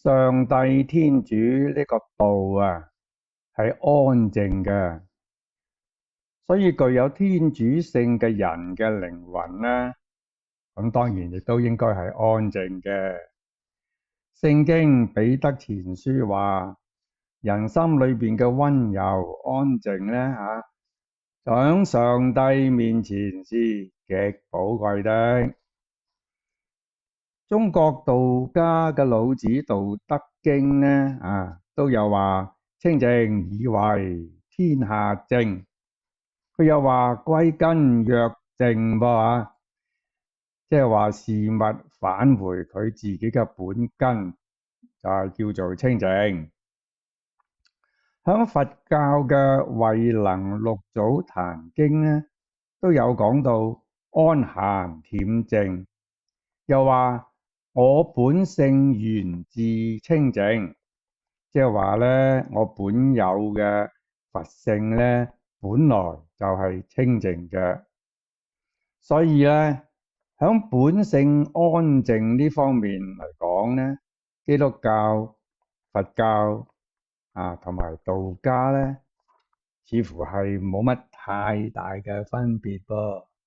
上帝天主呢個道啊，係安靜嘅，所以具有天主性嘅人嘅靈魂呢，咁當然亦都應該係安靜嘅。聖經彼得前書話：人心裏邊嘅溫柔安靜呢，喺上帝面前是極寶貴的。中國道家嘅老子《道德經》呢，都有話清靜以為天下靜，佢又話歸根若靜噃，即係話事物返回佢自己嘅本根，就係叫做清靜。喺佛教嘅慧能六祖壇經呢，都有講到安閒恬靜，又話我本性源自清靜，即係話咧，我本有嘅佛性咧，本來就係清靜嘅。所以咧，喺本性安靜呢方面嚟講咧，基督教、佛教同埋道家咧，似乎係冇乜太大嘅分別噃。